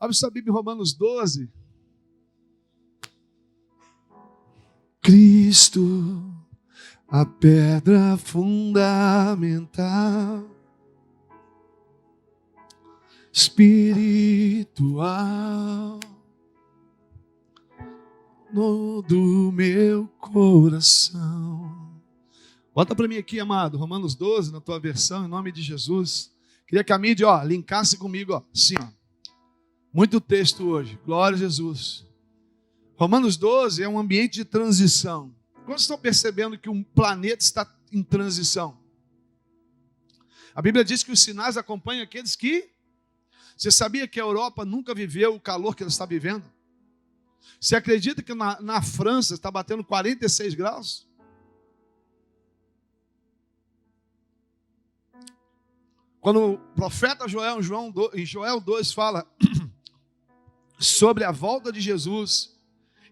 Abre sua Bíblia em Romanos 12. Cristo, a pedra fundamental, espiritual, do meu coração. Bota para mim aqui, amado, Romanos 12, na tua versão, em nome de Jesus. Queria que a mídia, linkasse comigo, assim, Muito texto hoje, glória a Jesus. Romanos 12 é um ambiente de transição. Quantos estão percebendo que o planeta está em transição? A Bíblia diz que os sinais acompanham aqueles que... Você sabia que a Europa nunca viveu o calor que ela está vivendo? Você acredita que na França está batendo 46 graus? Quando o profeta Joel, em Joel 2 fala sobre a volta de Jesus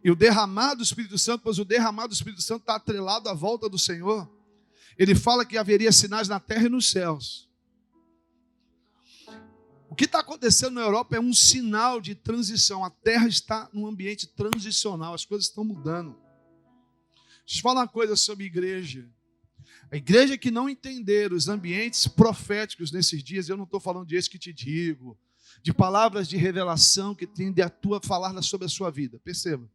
e o derramado do Espírito Santo, pois o derramado do Espírito Santo está atrelado à volta do Senhor, ele fala que haveria sinais na terra e nos céus. O que está acontecendo na Europa é um sinal de transição. A terra está num ambiente transicional, as coisas estão mudando. Deixa eu falar uma coisa sobre a igreja. A igreja que não entender os ambientes proféticos nesses dias, eu não estou falando de esse que te digo, de palavras de revelação que tendem a falar sobre a sua vida. Perceba.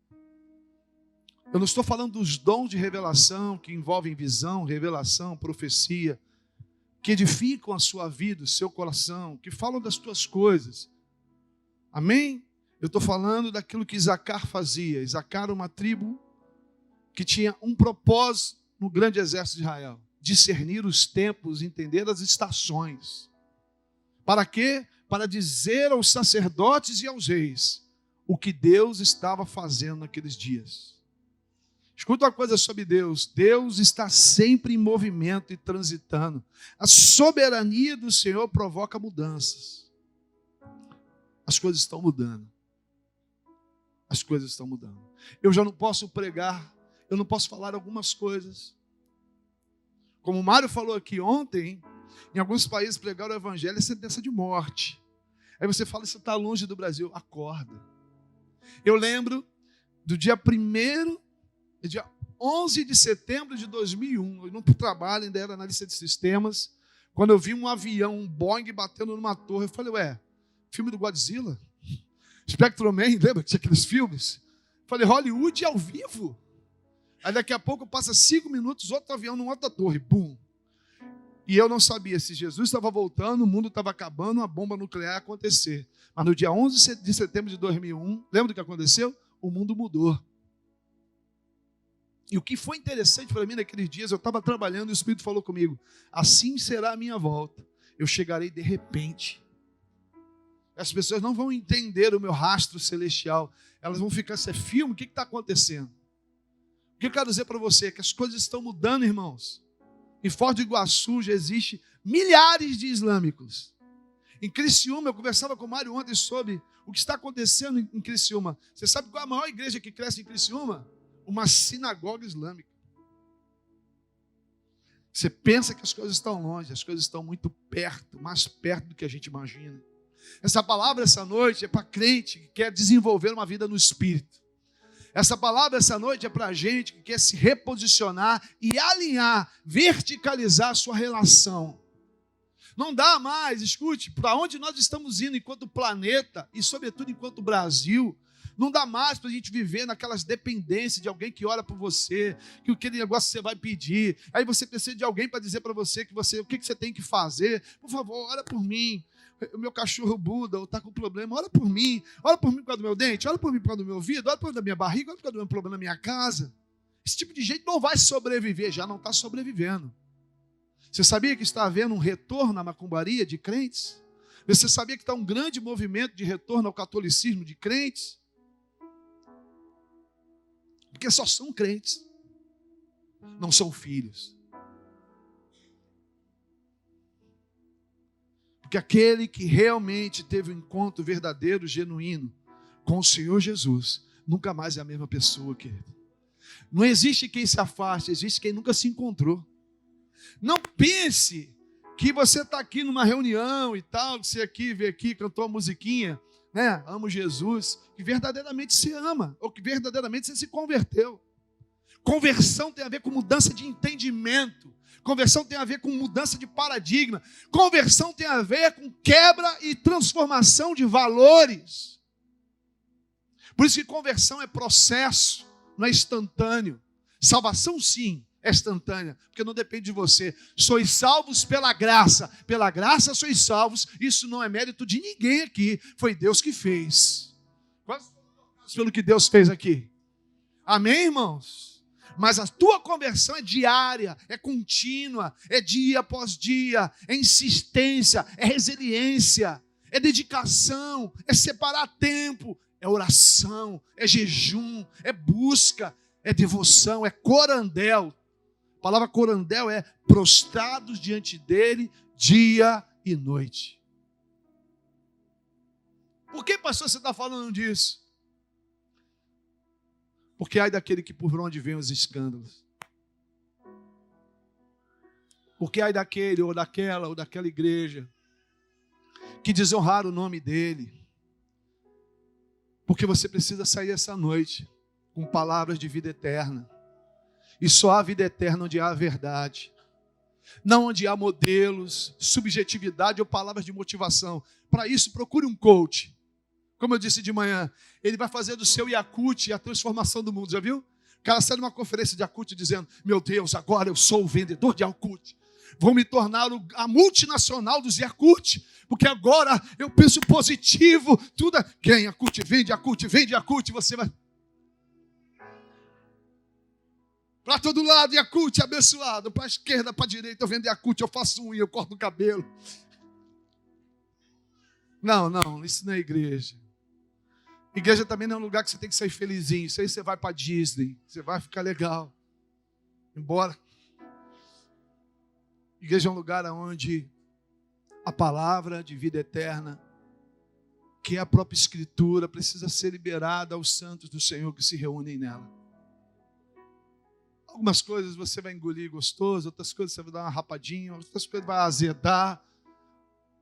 Eu não estou falando dos dons de revelação que envolvem visão, revelação, profecia, que edificam a sua vida, o seu coração, que falam das tuas coisas. Amém? Eu estou falando daquilo que Isacar fazia. Isacar era uma tribo que tinha um propósito no grande exército de Israel: discernir os tempos, entender as estações. Para quê? Para dizer aos sacerdotes e aos reis o que Deus estava fazendo naqueles dias. Escuta uma coisa sobre Deus. Deus está sempre em movimento e transitando. A soberania do Senhor provoca mudanças. As coisas estão mudando. As coisas estão mudando. Eu já não posso pregar, eu não posso falar algumas coisas. Como o Mário falou aqui ontem, em alguns países pregar o evangelho é sentença de morte. Aí você fala, você está longe do Brasil. Acorda. Eu lembro do dia 11 de setembro de 2001, eu não trabalho, ainda era analista de sistemas, quando eu vi um avião, um Boeing batendo numa torre, eu falei, filme do Godzilla? Spectrum Man, lembra que tinha aqueles filmes? Falei, Hollywood ao vivo? Aí daqui a pouco passa 5 minutos, outro avião numa outra torre, bum. E eu não sabia se Jesus estava voltando, o mundo estava acabando, uma bomba nuclear ia acontecer. Mas no dia 11 de setembro de 2001, lembra do que aconteceu? O mundo mudou. E o que foi interessante para mim naqueles dias, eu estava trabalhando e o Espírito falou comigo, assim será a minha volta, eu chegarei de repente. As pessoas não vão entender o meu rastro celestial, elas vão ficar, isso é filme, o que está acontecendo? O que eu quero dizer para você é que as coisas estão mudando, irmãos. Em Foz do Iguaçu já existe milhares de islâmicos. Em Criciúma, eu conversava com o Mário ontem sobre o que está acontecendo em Criciúma. Você sabe qual é a maior igreja que cresce em Criciúma? Uma sinagoga islâmica. Você pensa que as coisas estão longe, as coisas estão muito perto, mais perto do que a gente imagina. Essa palavra essa noite é para crente que quer desenvolver uma vida no Espírito. Essa palavra essa noite é para gente que quer se reposicionar e alinhar, verticalizar a sua relação. Não dá mais, escute, para onde nós estamos indo enquanto planeta e sobretudo enquanto Brasil. Não dá mais para a gente viver naquelas dependências de alguém que ora por você, que aquele negócio você vai pedir. Aí você precisa de alguém para dizer para você, o que você tem que fazer. Por favor, ora por mim. O meu cachorro Buda está com problema, ora por mim por causa do meu dente, ora por mim por causa do meu ouvido, ora por causa da minha barriga, ora por causa do meu problema na minha casa. Esse tipo de gente não vai sobreviver, já não está sobrevivendo. Você sabia que está havendo um retorno à macumbaria de crentes? Você sabia que está um grande movimento de retorno ao catolicismo de crentes? Porque só são crentes, não são filhos. Porque aquele que realmente teve um encontro verdadeiro, genuíno com o Senhor Jesus, nunca mais é a mesma pessoa, querido. Não existe quem se afaste, existe quem nunca se encontrou. Não pense que você está aqui numa reunião e tal, que você vê aqui, cantou uma musiquinha, né, amo Jesus, que verdadeiramente se ama, ou que verdadeiramente você se converteu. Conversão tem a ver com mudança de entendimento. Conversão tem a ver com mudança de paradigma. Conversão tem a ver com quebra e transformação de valores. Por isso que conversão é processo, não é instantâneo. Salvação, sim, é instantânea, porque não depende de você. Sois salvos pela graça. Pela graça sois salvos. Isso não é mérito de ninguém aqui. Foi Deus que fez. Quase pelo que Deus fez aqui. Amém, irmãos? Mas a tua conversão é diária, é contínua, é dia após dia, é insistência, é resiliência, é dedicação, é separar tempo, é oração, é jejum, é busca, é devoção, é corandel. A palavra corandel é prostrados diante dele dia e noite. Por que, pastor, você está falando disso? Porque ai daquele que por onde vem os escândalos. Porque ai daquele ou daquela igreja que desonrar o nome dele. Porque você precisa sair essa noite com palavras de vida eterna. E só há vida eterna onde há a verdade. Não onde há modelos, subjetividade ou palavras de motivação. Para isso, procure um coach. Como eu disse de manhã, ele vai fazer do seu Yakult a transformação do mundo, já viu? O cara sai numa conferência de Yakult dizendo, meu Deus, agora eu sou o vendedor de Yakult. Vou me tornar a multinacional dos Yakult, porque agora eu penso positivo, tudo. Quem Yakult, vende Yakult, você vai... Para todo lado, Yakult, abençoado. Para a esquerda, para a direita, eu vendo Yakult, eu faço unha, eu corto o cabelo. Não, isso não é igreja. Igreja também não é um lugar que você tem que sair felizinho. Isso aí você vai para Disney, você vai ficar legal. Embora. Igreja é um lugar onde a palavra de vida eterna, que é a própria Escritura, precisa ser liberada aos santos do Senhor que se reúnem nela. Algumas coisas você vai engolir gostoso, outras coisas você vai dar uma rapadinha, outras coisas vai azedar,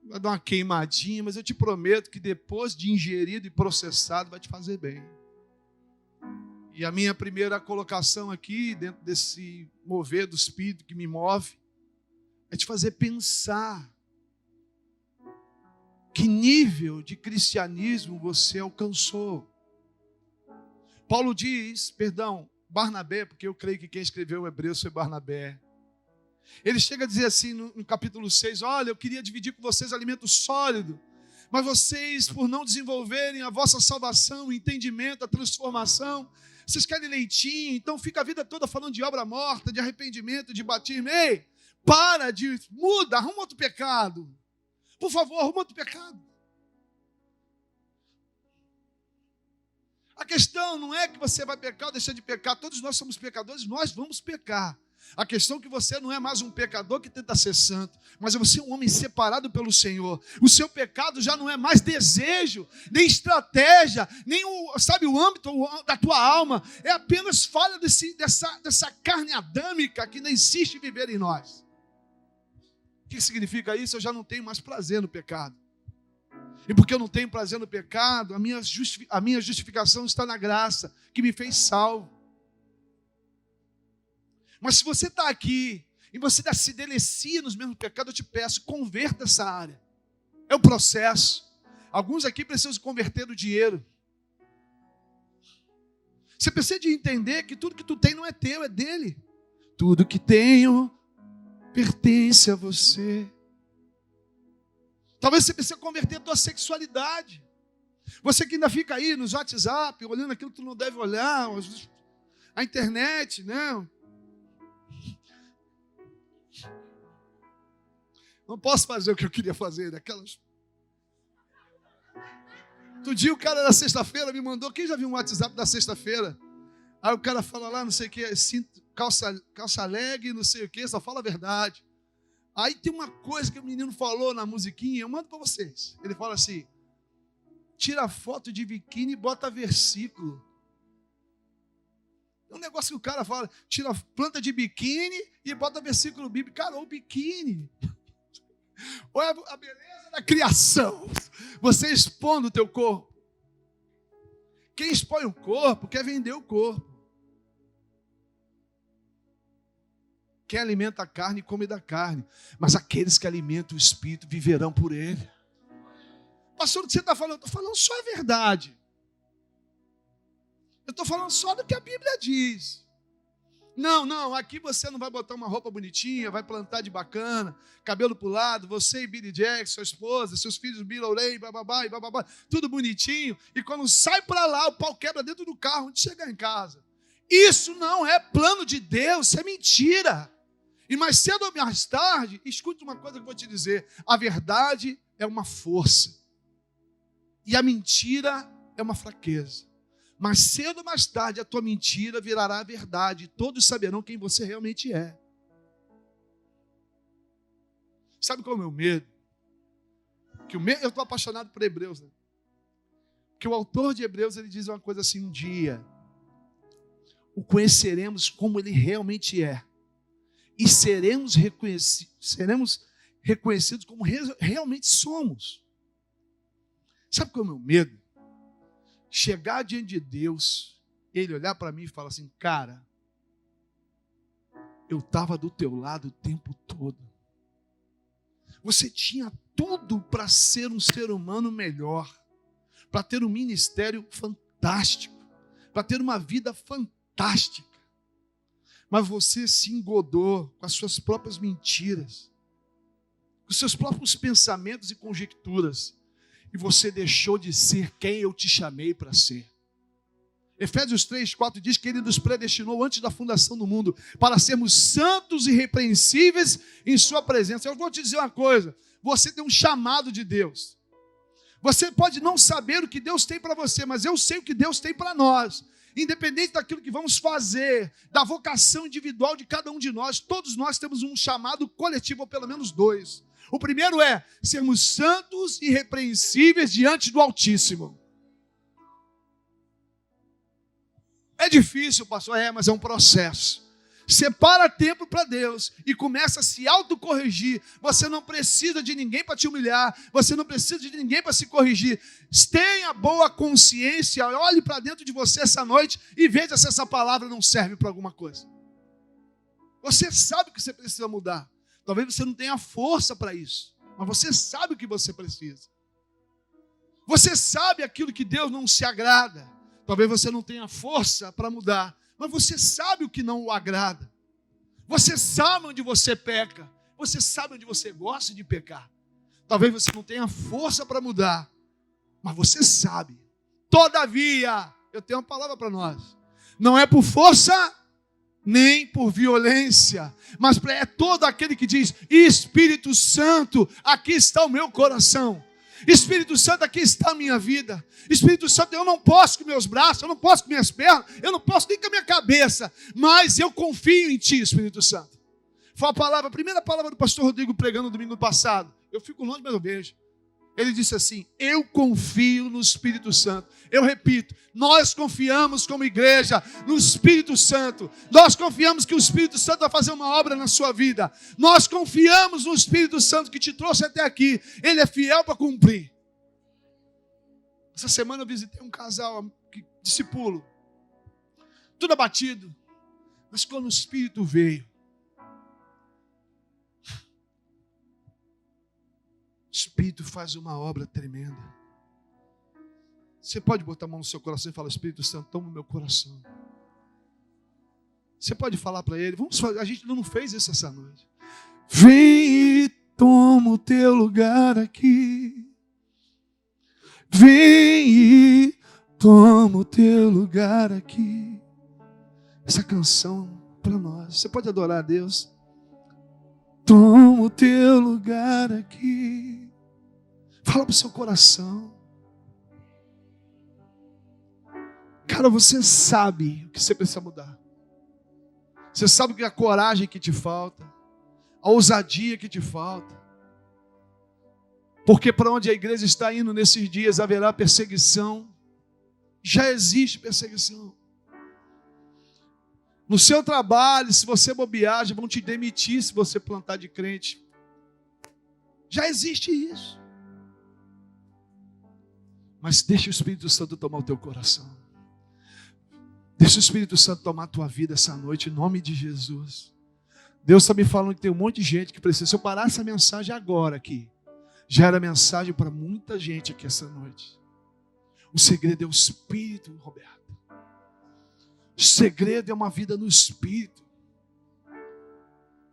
vai dar uma queimadinha, mas eu te prometo que depois de ingerido e processado vai te fazer bem. E a minha primeira colocação aqui, dentro desse mover do Espírito que me move, é te fazer pensar que nível de cristianismo você alcançou. Paulo diz, Barnabé, porque eu creio que quem escreveu o Hebreus foi Barnabé. Ele chega a dizer assim no capítulo 6, olha, eu queria dividir com vocês alimento sólido, mas vocês, por não desenvolverem a vossa salvação, o entendimento, a transformação, vocês querem leitinho, então fica a vida toda falando de obra morta, de arrependimento, de batismo. Ei, muda, arruma outro pecado. Por favor, arruma outro pecado. A questão não é que você vai pecar ou deixar de pecar, todos nós somos pecadores, nós vamos pecar. A questão é que você não é mais um pecador que tenta ser santo, mas você é um homem separado pelo Senhor. O seu pecado já não é mais desejo, nem estratégia, nem o âmbito da tua alma. É apenas falha dessa carne adâmica que não insiste em viver em nós. O que significa isso? Eu já não tenho mais prazer no pecado. E porque eu não tenho prazer no pecado, a minha justificação está na graça, que me fez salvo. Mas se você está aqui e você se delicia nos mesmos pecados, eu te peço, converta essa área. É um processo. Alguns aqui precisam converter o dinheiro. Você precisa de entender que tudo que tu tem não é teu, é dele. Tudo que tenho pertence a você. Talvez você precise converter a tua sexualidade. Você que ainda fica aí nos WhatsApp, olhando aquilo que tu não deve olhar, a internet, né? Não posso fazer o que eu queria fazer, daquelas. Outro dia o cara da sexta-feira me mandou, quem já viu um WhatsApp da sexta-feira? Aí o cara fala lá, não sei o que, calça leg, não sei o que, só fala a verdade. Aí tem uma coisa que o menino falou na musiquinha, eu mando para vocês. Ele fala assim, tira foto de biquíni e bota versículo. É um negócio que o cara fala, tira planta de biquíni e bota versículo bíblico. Cara, o biquíni. Ou é a beleza da criação? Você expondo o teu corpo. Quem expõe o corpo quer vender o corpo. Quem alimenta a carne, come da carne. Mas aqueles que alimentam o Espírito viverão por ele. Pastor, o que você está falando? Eu estou falando só a verdade. Eu estou falando só do que a Bíblia diz. Não, aqui você não vai botar uma roupa bonitinha, vai plantar de bacana, cabelo pro lado, você e Billy Jackson, sua esposa, seus filhos Bill O'Reilly, bababá, tudo bonitinho, e quando sai para lá, o pau quebra dentro do carro, antes de chegar em casa. Isso não é plano de Deus, isso é mentira. E mais cedo ou mais tarde, escute uma coisa que eu vou te dizer, a verdade é uma força, e a mentira é uma fraqueza. Mas cedo ou mais tarde a tua mentira virará a verdade. Todos saberão quem você realmente é. Sabe qual é o meu medo? Eu estou apaixonado por Hebreus, né? Porque o autor de Hebreus ele diz uma coisa assim: um dia o conheceremos como ele realmente é. E seremos reconhecidos como realmente somos. Sabe qual é o meu medo? Chegar diante de Deus, ele olhar para mim e falar assim: cara, eu estava do teu lado o tempo todo. Você tinha tudo para ser um ser humano melhor, para ter um ministério fantástico, para ter uma vida fantástica. Mas você se engodou com as suas próprias mentiras, com os seus próprios pensamentos e conjecturas. E você deixou de ser quem eu te chamei para ser. Efésios 3:4 diz que ele nos predestinou antes da fundação do mundo para sermos santos e irrepreensíveis em sua presença. Eu vou te dizer uma coisa, você tem um chamado de Deus. Você pode não saber o que Deus tem para você, mas eu sei o que Deus tem para nós. Independente daquilo que vamos fazer, da vocação individual de cada um de nós, todos nós temos um chamado coletivo, ou pelo menos dois. O primeiro é sermos santos e irrepreensíveis diante do Altíssimo. É difícil, pastor, mas é um processo. Separa tempo para Deus e começa a se autocorrigir. Você não precisa de ninguém para te humilhar, você não precisa de ninguém para se corrigir. Tenha boa consciência, olhe para dentro de você essa noite e veja se essa palavra não serve para alguma coisa. Você sabe que você precisa mudar. Talvez você não tenha força para isso, mas você sabe o que você precisa. Você sabe aquilo que Deus não se agrada. Talvez você não tenha força para mudar, mas você sabe o que não o agrada. Você sabe onde você peca. Você sabe onde você gosta de pecar. Talvez você não tenha força para mudar, mas você sabe. Todavia, eu tenho uma palavra para nós. Não é por força nem por violência, mas é todo aquele que diz: Espírito Santo, aqui está o meu coração. Espírito Santo, aqui está a minha vida. Espírito Santo, eu não posso com meus braços, eu não posso com minhas pernas, eu não posso nem com a minha cabeça, mas eu confio em Ti, Espírito Santo. Foi a primeira palavra do pastor Rodrigo pregando no domingo passado. Eu fico longe, mas eu vejo. Ele disse assim: eu confio no Espírito Santo. Eu repito, nós confiamos como igreja no Espírito Santo. Nós confiamos que o Espírito Santo vai fazer uma obra na sua vida. Nós confiamos no Espírito Santo que te trouxe até aqui. Ele é fiel para cumprir. Essa semana eu visitei um casal, discípulo, tudo abatido. Mas quando o Espírito veio, o Espírito faz uma obra tremenda. Você pode botar a mão no seu coração e falar: Espírito Santo, toma o meu coração. Você pode falar para ele: vamos fazer, a gente não fez isso essa noite. Vem e toma o teu lugar aqui. Vem e toma o teu lugar aqui. Essa canção para nós. Você pode adorar a Deus. Toma o teu lugar aqui. Fala para o seu coração. Cara, você sabe o que você precisa mudar. Você sabe que a coragem que te falta, a ousadia que te falta. Porque para onde a igreja está indo nesses dias haverá perseguição. Já existe perseguição. No seu trabalho, se você bobear, já vão te demitir se você plantar de crente. Já existe isso. Mas deixa o Espírito Santo tomar o teu coração. Deixa o Espírito Santo tomar a tua vida essa noite, em nome de Jesus. Deus está me falando que tem um monte de gente que precisa. Se eu parar essa mensagem agora aqui, já era mensagem para muita gente aqui essa noite. O segredo é o Espírito, Roberto. O segredo é uma vida no Espírito.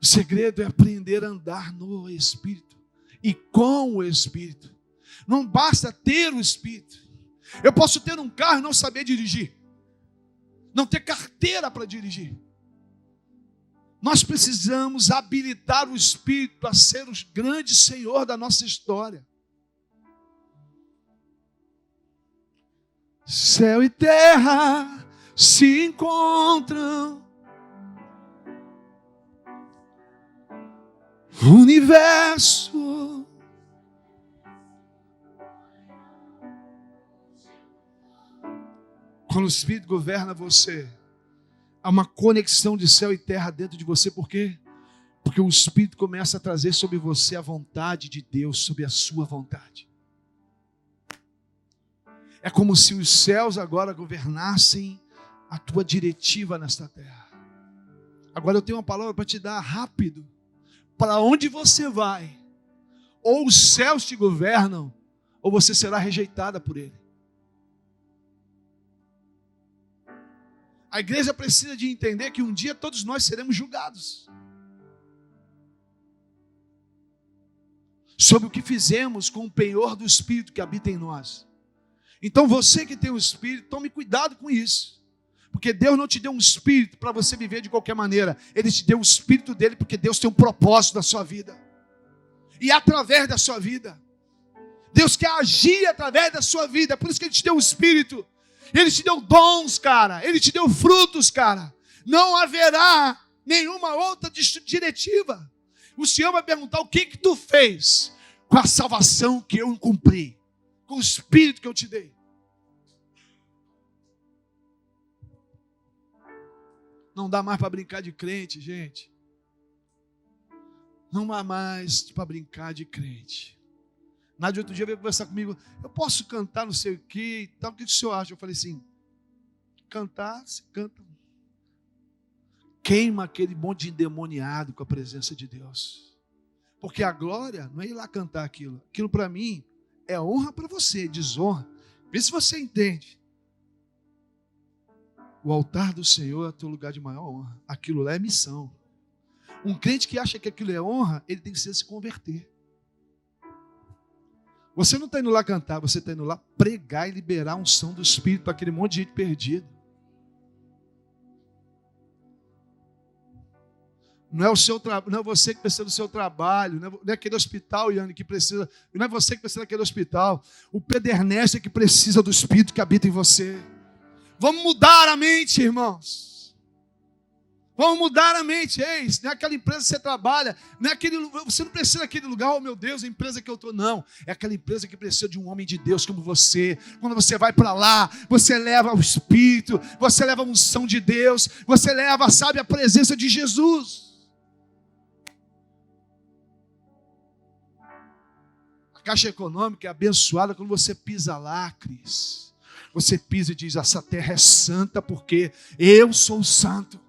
O segredo é aprender a andar no Espírito e com o Espírito. Não basta ter o Espírito. Eu posso ter um carro e não saber dirigir. Não ter carteira para dirigir. Nós precisamos habilitar o Espírito a ser o grande Senhor da nossa história. Céu e terra se encontram. O universo. Quando o Espírito governa você, há uma conexão de céu e terra dentro de você. Por quê? Porque o Espírito começa a trazer sobre você a vontade de Deus, sobre a sua vontade. É como se os céus agora governassem a tua diretiva nesta terra. Agora eu tenho uma palavra para te dar rápido. Para onde você vai, ou os céus te governam, ou você será rejeitada por ele. A igreja precisa de entender que um dia todos nós seremos julgados sobre o que fizemos com o penhor do Espírito que habita em nós. Então você que tem o Espírito, tome cuidado com isso. Porque Deus não te deu um Espírito para você viver de qualquer maneira. Ele te deu o Espírito dele porque Deus tem um propósito na sua vida. E através da sua vida. Deus quer agir através da sua vida. É por isso que Ele te deu o Espírito. Ele te deu dons, cara. Ele te deu frutos, cara. Não haverá nenhuma outra diretiva. O Senhor vai perguntar: o que tu fez com a salvação que eu cumpri? Com o Espírito que eu te dei? Não dá mais para brincar de crente, gente. Não dá mais para brincar de crente. Nádia outro dia veio conversar comigo. Eu posso cantar não sei o que e tal. O que o senhor acha? Eu falei assim: cantar, se canta. Queima aquele monte de endemoniado com a presença de Deus. Porque a glória não é ir lá cantar aquilo. Aquilo para mim é honra para você, desonra. Vê se você entende. O altar do Senhor é o teu lugar de maior honra. Aquilo lá é missão. Um crente que acha que aquilo é honra, ele tem que se converter. Você não está indo lá cantar, você está indo lá pregar e liberar a unção do Espírito para aquele monte de gente perdida. Não é, não é você que precisa do seu trabalho, não é aquele hospital, Iane, que precisa, não é você que precisa daquele hospital. O Pederneste é que precisa do Espírito que habita em você. Vamos mudar a mente, irmãos. Vamos mudar a mente. Ei, não é aquela empresa que você trabalha, não é aquele, você não precisa daquele lugar, oh meu Deus, a empresa que eu estou, não. É aquela empresa que precisa de um homem de Deus como você. Quando você vai para lá, você leva o Espírito, você leva a unção de Deus, você leva, sabe, a presença de Jesus. A Caixa Econômica é abençoada quando você pisa lá, Cris. Você pisa e diz: essa terra é santa porque eu sou santo.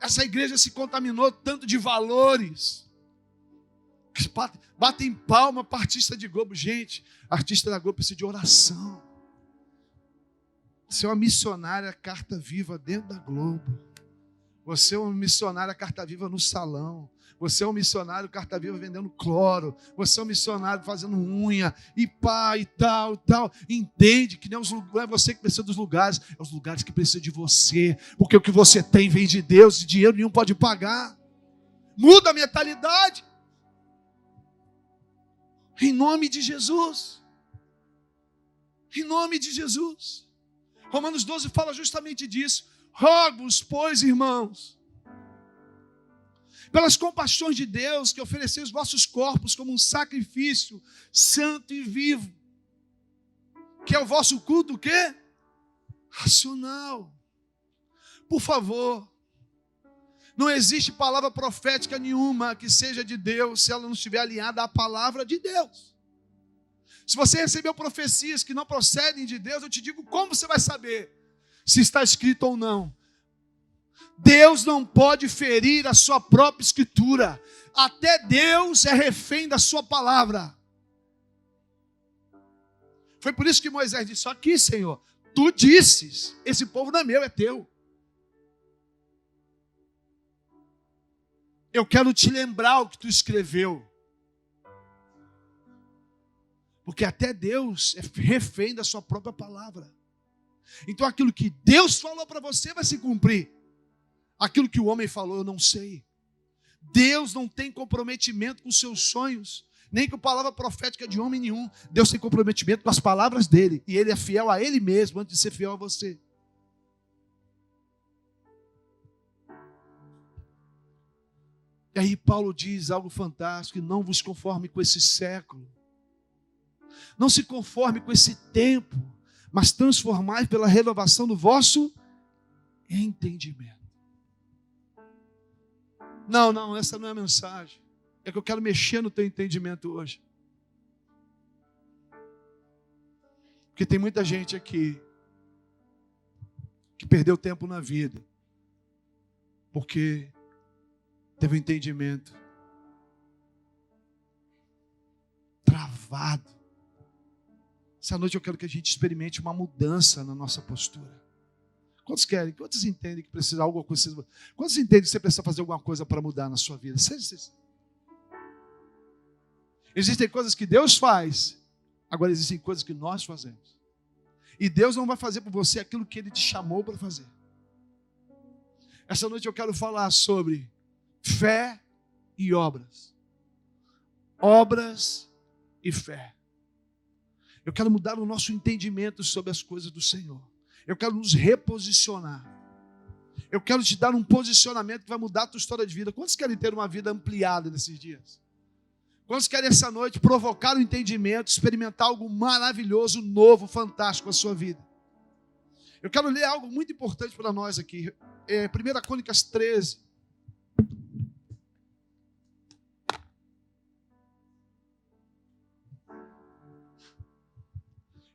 Essa igreja se contaminou tanto de valores. Batem palma para artista de Globo. Gente, artista da Globo precisa de oração. Você é uma missionária carta viva dentro da Globo. Você é uma missionária carta viva no salão. Você é um missionário carta viva vendendo cloro. Você é um missionário fazendo unha. E pá, e tal, e tal. Entende que não é você que precisa dos lugares. É os lugares que precisam de você. Porque o que você tem vem de Deus. E dinheiro nenhum pode pagar. Muda a mentalidade. Em nome de Jesus. Em nome de Jesus. Romanos 12 fala justamente disso. Rogo-vos, pois, irmãos, pelas compaixões de Deus, que ofereceis os vossos corpos como um sacrifício santo e vivo, que é o vosso culto, o quê? Racional. Por favor, Não existe palavra profética nenhuma que seja de Deus se ela não estiver alinhada à palavra de Deus. Se você recebeu profecias que não procedem de Deus, eu te digo como você vai saber se está escrito ou não. Deus não pode ferir a sua própria escritura. Até Deus é refém da sua palavra. Foi por isso que Moisés disse: aqui, Senhor, tu disses, esse povo não é meu, é teu. Eu quero te lembrar o que tu escreveu. Porque até Deus é refém da sua própria palavra. Então aquilo que Deus falou para você vai se cumprir. Aquilo que o homem falou, eu não sei. Deus não tem comprometimento com seus sonhos, nem com palavra profética de homem nenhum. Deus tem comprometimento com as palavras dele. E ele é fiel a ele mesmo antes de ser fiel a você. E aí Paulo diz algo fantástico: não vos conforme com esse século. Não se conforme com esse tempo, mas transformai pela renovação do vosso entendimento. Não, essa não é a mensagem. É que eu quero mexer no teu entendimento hoje. Porque tem muita gente aqui que perdeu tempo na vida porque teve um entendimento travado. Essa noite eu quero que a gente experimente uma mudança na nossa postura. Quantos querem? Quantos entendem que precisa alguma coisa? Quantos entendem que você precisa fazer alguma coisa para mudar na sua vida? Existem coisas que Deus faz, agora existem coisas que nós fazemos. E Deus não vai fazer por você aquilo que Ele te chamou para fazer. Essa noite eu quero falar sobre fé e obras. Obras e fé. Eu quero mudar o nosso entendimento sobre as coisas do Senhor. Eu quero nos reposicionar. Eu quero te dar um posicionamento que vai mudar a tua história de vida. Quantos querem ter uma vida ampliada nesses dias? Quantos querem essa noite provocar o entendimento, experimentar algo maravilhoso, novo, fantástico na sua vida? Eu quero ler algo muito importante para nós aqui. 1 Crônicas 13.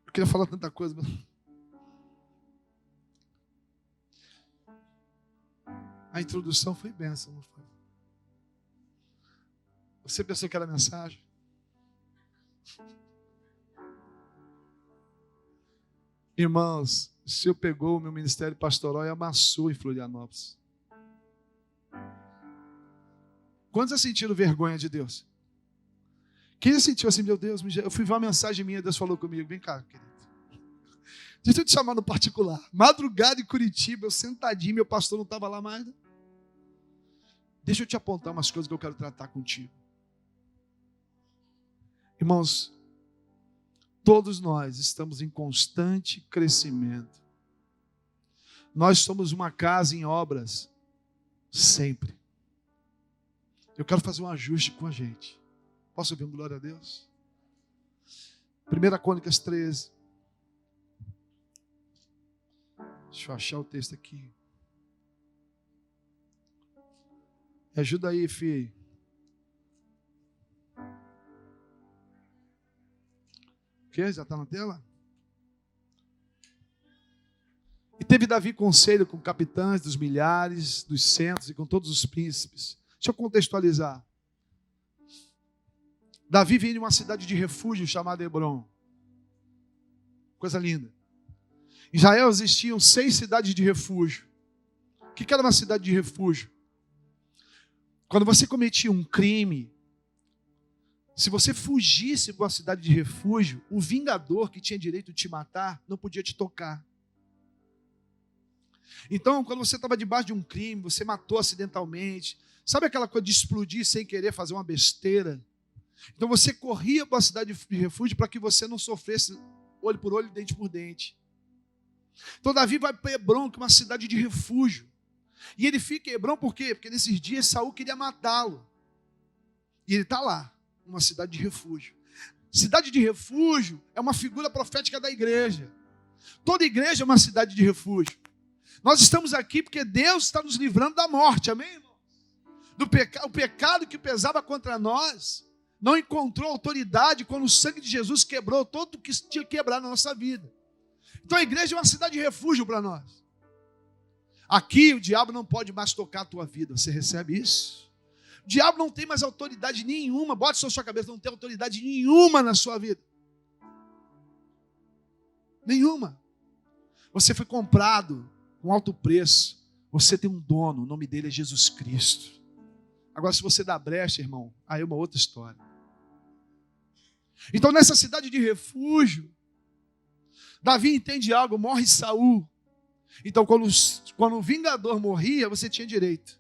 Eu queria falar tanta coisa, mas... A introdução foi bênção, não foi? Você pensou que era mensagem? Irmãos, o Senhor pegou o meu ministério pastoral e amassou em Florianópolis. Quantos já sentiram vergonha de Deus? Quem já sentiu assim: meu Deus, eu fui ver uma mensagem minha, Deus falou comigo: vem cá, querido, deixa eu te chamar no particular. Madrugada em Curitiba, eu sentadinho, meu pastor não estava lá mais. Deixa eu te apontar umas coisas que eu quero tratar contigo. Irmãos, todos nós estamos em constante crescimento. Nós somos uma casa em obras, sempre. Eu quero fazer um ajuste com a gente. Posso ouvir um glória a Deus? 1 Crônicas 13. Deixa eu achar o texto aqui. Me ajuda aí, filho. O quê? Já está na tela? E teve Davi conselho com capitães dos milhares, dos centos e com todos os príncipes. Deixa eu contextualizar. Davi vinha de uma cidade de refúgio chamada Hebrom. Coisa linda. Em Israel existiam 6 cidades de refúgio. O que era uma cidade de refúgio? Quando você cometia um crime, se você fugisse para uma cidade de refúgio, o vingador que tinha direito de te matar não podia te tocar. Então, quando você estava debaixo de um crime, você matou acidentalmente, sabe aquela coisa de explodir sem querer, fazer uma besteira? Então você corria para a cidade de refúgio para que você não sofresse olho por olho, dente por dente. Então Davi vai para Hebrom, que é uma cidade de refúgio. E ele fica em Hebrom por quê? Porque nesses dias Saul queria matá-lo. E ele está lá, numa cidade de refúgio. Cidade de refúgio é uma figura profética da igreja. Toda igreja é uma cidade de refúgio. Nós estamos aqui porque Deus está nos livrando da morte, amém, irmão? O pecado que pesava contra nós não encontrou autoridade quando o sangue de Jesus quebrou todo o que tinha que quebrar na nossa vida. Então a igreja é uma cidade de refúgio para nós. Aqui o diabo não pode mais tocar a tua vida. Você recebe isso? O diabo não tem mais autoridade nenhuma. Bote isso na sua cabeça, não tem autoridade nenhuma na sua vida. Nenhuma. Você foi comprado com alto preço. Você tem um dono, o nome dele é Jesus Cristo. Agora, se você dá brecha, irmão, aí é uma outra história. Então, nessa cidade de refúgio, Davi entende algo, morre Saul. Então, quando o vingador morria, você tinha direito.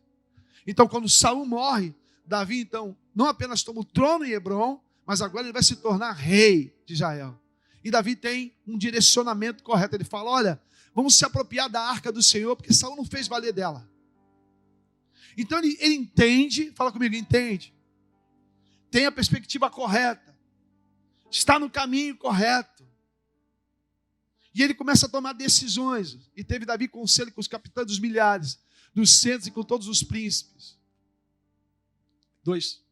Então, quando Saul morre, Davi, então, não apenas toma o trono em Hebrom, mas agora ele vai se tornar rei de Israel. E Davi tem um direcionamento correto. Ele fala, olha, vamos se apropriar da arca do Senhor, porque Saul não fez valer dela. Então ele entende, fala comigo, entende. Tem a perspectiva correta. Está no caminho correto. E ele começa a tomar decisões. E teve Davi conselho com os capitães dos milhares, dos centos e com todos os príncipes. 2.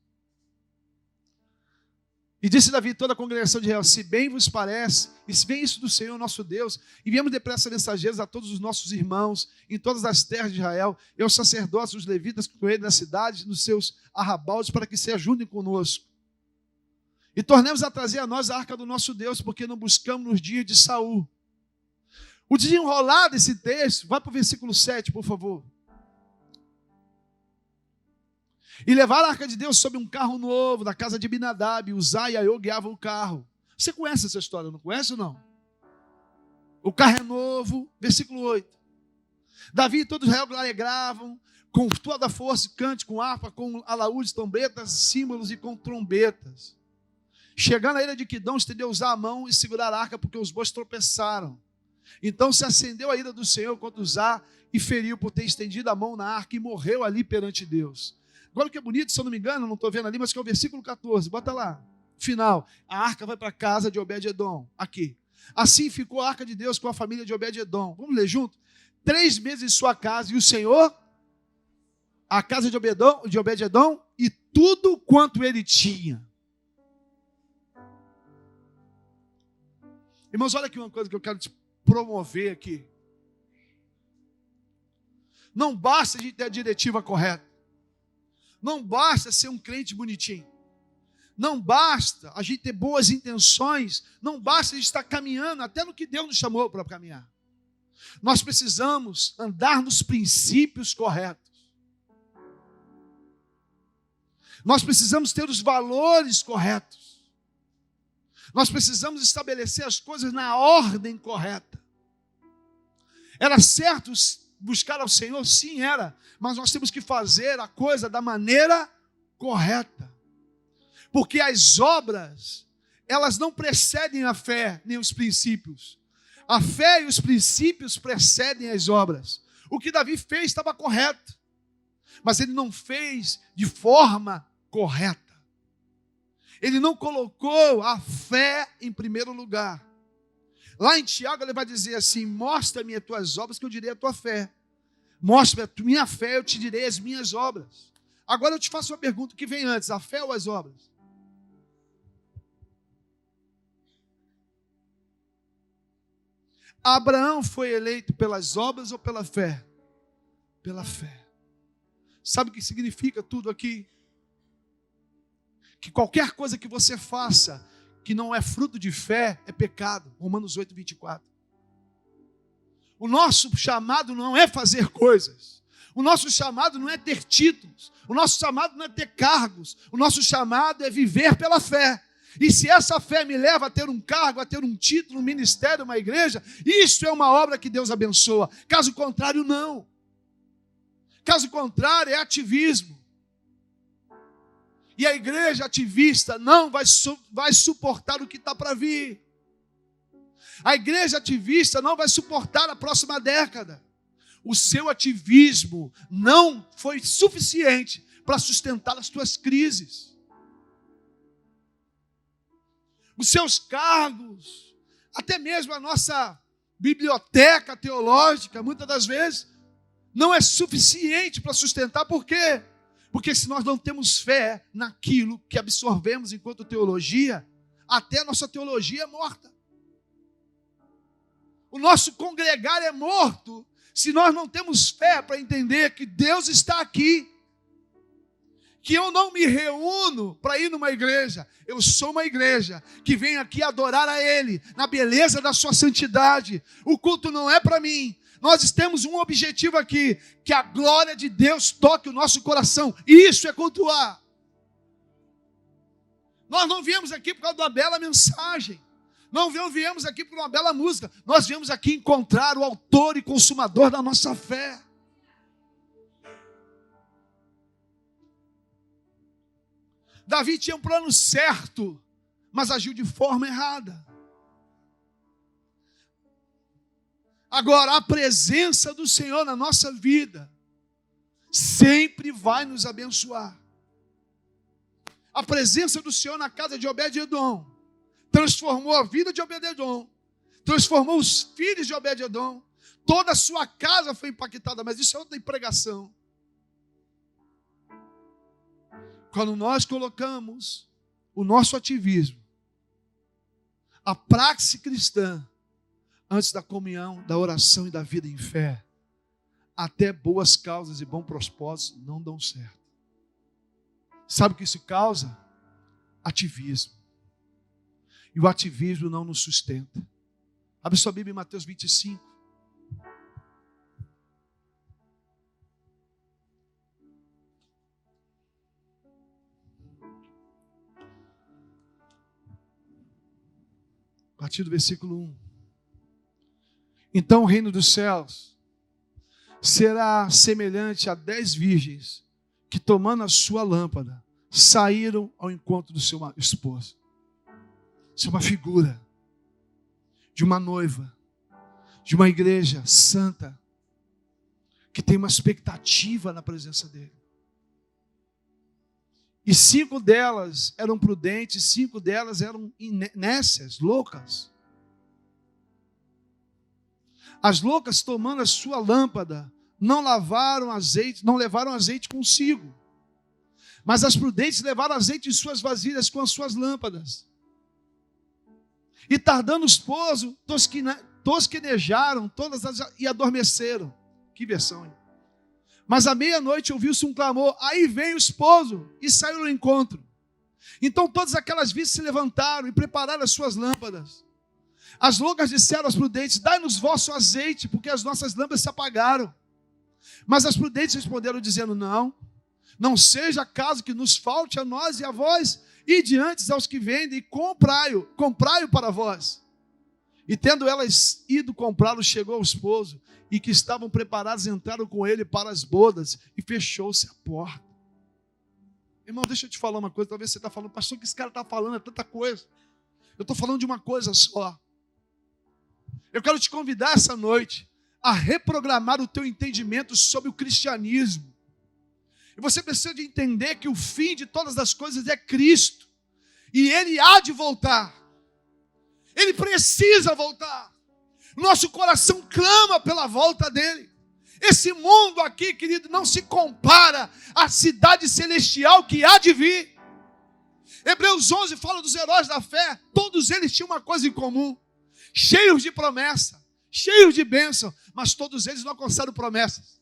E disse Davi toda a congregação de Israel, se bem vos parece, e se bem isso do Senhor nosso Deus, enviamos depressa mensageiros a todos os nossos irmãos, em todas as terras de Israel, e aos sacerdotes, os levitas com ele na cidade, nos seus arrabaldes, para que se ajudem conosco. E tornemos a trazer a nós a arca do nosso Deus, porque não buscamos nos dias de Saul. O desenrolar desse texto, vai para o versículo 7, por favor. E levaram a arca de Deus sobre um carro novo, da casa de Abinadab, Uzá e Aiô guiavam o carro. Você conhece essa história, não conhece ou não? O carro é novo, versículo 8. Davi e todo Israel alegravam, com toda a força, cante, com harpa, com alaúdes, trombetas, símbolos e com trombetas. Chegando à ilha de Quidom, estendeu Uzá a mão e segurar a arca, porque os bois tropeçaram. Então se acendeu a ira do Senhor contra Uzá e feriu por ter estendido a mão na arca e morreu ali perante Deus. Agora o que é bonito, se eu não me engano, não estou vendo ali, mas que é o versículo 14, bota lá, final. A arca vai para a casa de Obed-edom, aqui. Assim ficou a arca de Deus com a família de Obed-edom. Vamos ler junto? 3 meses em sua casa, e o Senhor, a casa de Obed-edom e tudo quanto ele tinha. Irmãos, olha aqui uma coisa que eu quero te promover aqui. Não basta a gente ter a diretiva correta. Não basta ser um crente bonitinho. Não basta a gente ter boas intenções. Não basta a gente estar caminhando até no que Deus nos chamou para caminhar. Nós precisamos andar nos princípios corretos. Nós precisamos ter os valores corretos. Nós precisamos estabelecer as coisas na ordem correta. Era certo buscar ao Senhor? Sim, era. Mas nós temos que fazer a coisa da maneira correta. Porque as obras, elas não precedem a fé, nem os princípios. A fé e os princípios precedem as obras. O que Davi fez estava correto. Mas ele não fez de forma correta. Ele não colocou a fé em primeiro lugar. Lá em Tiago ele vai dizer assim, mostra-me as tuas obras que eu direi a tua fé. Mostra-me a minha fé, eu te direi as minhas obras. Agora eu te faço uma pergunta, o que vem antes, a fé ou as obras? Abraão foi eleito pelas obras ou pela fé? Pela fé. Sabe o que significa tudo aqui? Que qualquer coisa que você faça que não é fruto de fé é pecado. Romanos 8, 24. O nosso chamado não é fazer coisas. O nosso chamado não é ter títulos. O nosso chamado não é ter cargos. O nosso chamado é viver pela fé. E se essa fé me leva a ter um cargo, a ter um título, um ministério, uma igreja, isso é uma obra que Deus abençoa. Caso contrário, não. Caso contrário, é ativismo. E a igreja ativista não vai suportar o que está para vir. A igreja ativista não vai suportar a próxima década. O seu ativismo não foi suficiente para sustentar as tuas crises. Os seus cargos, até mesmo a nossa biblioteca teológica, muitas das vezes, não é suficiente para sustentar. Por quê? Porque se nós não temos fé naquilo que absorvemos enquanto teologia, até a nossa teologia é morta. O nosso congregar é morto se nós não temos fé para entender que Deus está aqui. Que eu não me reúno para ir numa igreja. Eu sou uma igreja que vem aqui adorar a Ele, na beleza da sua santidade. O culto não é para mim. Nós temos um objetivo aqui, que a glória de Deus toque o nosso coração. Isso é cultuar. Nós não viemos aqui por causa de uma bela mensagem. Não viemos aqui por uma bela música. Nós viemos aqui encontrar o autor e consumador da nossa fé. Davi tinha um plano certo, mas agiu de forma errada. Agora, a presença do Senhor na nossa vida sempre vai nos abençoar. A presença do Senhor na casa de Obed-edom transformou a vida de Obed-edom, transformou os filhos de Obed-edom, toda a sua casa foi impactada, mas isso é outra pregação. Quando nós colocamos o nosso ativismo, a praxe cristã, antes da comunhão, da oração e da vida em fé, até boas causas e bons propósitos não dão certo. Sabe o que isso causa? Ativismo. E o ativismo não nos sustenta. Abre sua Bíblia em Mateus 25. A partir do versículo 1. Então o reino dos céus será semelhante a 10 virgens que, tomando a sua lâmpada, saíram ao encontro do seu esposo. Isso é uma figura de uma noiva, de uma igreja santa, que tem uma expectativa na presença dele. E 5 delas eram prudentes, 5 delas eram nécias, loucas. As loucas, tomando a sua lâmpada, não levaram azeite consigo. Mas as prudentes levaram azeite em suas vasilhas com as suas lâmpadas. E tardando o esposo, tosquenejaram todas e adormeceram. Que versão, hein? Mas à meia-noite ouviu-se um clamor, aí vem o esposo, e saiu ao encontro. Então todas aquelas virgens se levantaram e prepararam as suas lâmpadas. As loucas disseram às prudentes, dai-nos vosso azeite, porque as nossas lâmpadas se apagaram. Mas as prudentes responderam dizendo, não seja caso que nos falte a nós e a vós, e diante aos que vendem, e comprai-o para vós. E tendo elas ido comprá-lo, chegou ao esposo, e que estavam preparados, entraram com ele para as bodas, e fechou-se a porta. Irmão, deixa eu te falar uma coisa, talvez você está falando, pastor, o que esse cara está falando é tanta coisa. Eu estou falando de uma coisa só. Eu quero te convidar essa noite a reprogramar o teu entendimento sobre o cristianismo. E você precisa de entender que o fim de todas as coisas é Cristo. E Ele há de voltar. Ele precisa voltar. Nosso coração clama pela volta dEle. Esse mundo aqui, querido, não se compara à cidade celestial que há de vir. Hebreus 11 fala dos heróis da fé. Todos eles tinham uma coisa em comum. Cheios de promessa, cheios de bênção, mas todos eles não alcançaram promessas.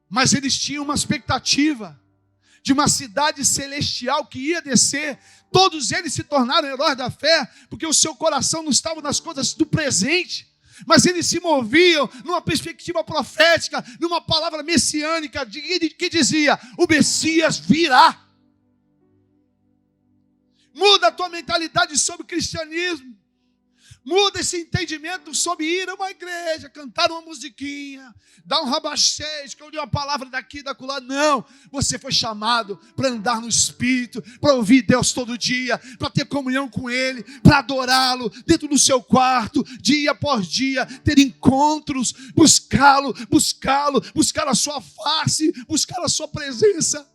Mas eles tinham uma expectativa de uma cidade celestial que ia descer. Todos eles se tornaram heróis da fé, porque o seu coração não estava nas coisas do presente, mas eles se moviam numa perspectiva profética, numa palavra messiânica que dizia, o Messias virá. Muda a tua mentalidade sobre o cristianismo. Muda esse entendimento sobre ir a uma igreja, cantar uma musiquinha, dar um rabachê, escolher uma palavra daqui e da acolá. Não, você foi chamado para andar no Espírito, para ouvir Deus todo dia, para ter comunhão com Ele, para adorá-lo dentro do seu quarto, dia após dia, ter encontros, buscá-lo, buscar a sua face, buscar a sua presença.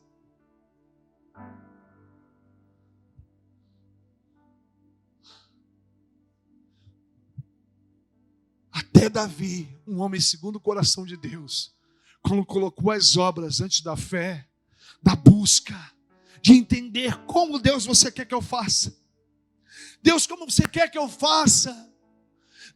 Até Davi, um homem segundo o coração de Deus, quando colocou as obras antes da fé, da busca, de entender como, Deus, você quer que eu faça. Deus, como você quer que eu faça?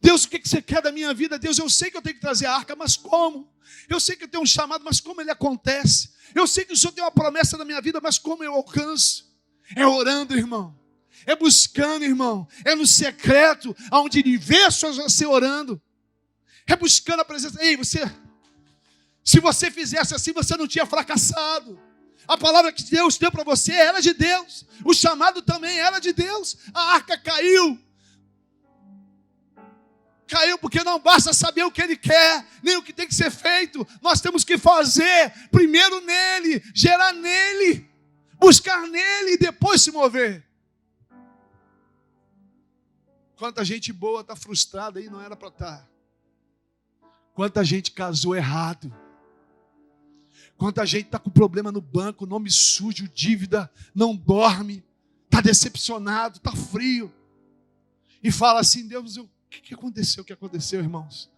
Deus, o que você quer da minha vida? Deus, eu sei que eu tenho que trazer a arca, mas como? Eu sei que eu tenho um chamado, mas como ele acontece? Eu sei que o Senhor tem uma promessa na minha vida, mas como eu alcanço? É orando, irmão. É buscando, irmão. É no secreto, onde ele vê você orando. É buscando a presença. Ei, se você fizesse assim, você não tinha fracassado. A palavra que Deus deu para você era de Deus. O chamado também era de Deus. A arca caiu. Caiu porque não basta saber o que Ele quer, nem o que tem que ser feito. Nós temos que fazer primeiro nele, gerar nele, buscar nele e depois se mover. Quanta gente boa está frustrada aí, não era para estar. Quanta gente casou errado. Quanta gente está com problema no banco, nome sujo, dívida, não dorme, está decepcionado, está frio. E fala assim, Deus, o que aconteceu? O que aconteceu, irmãos?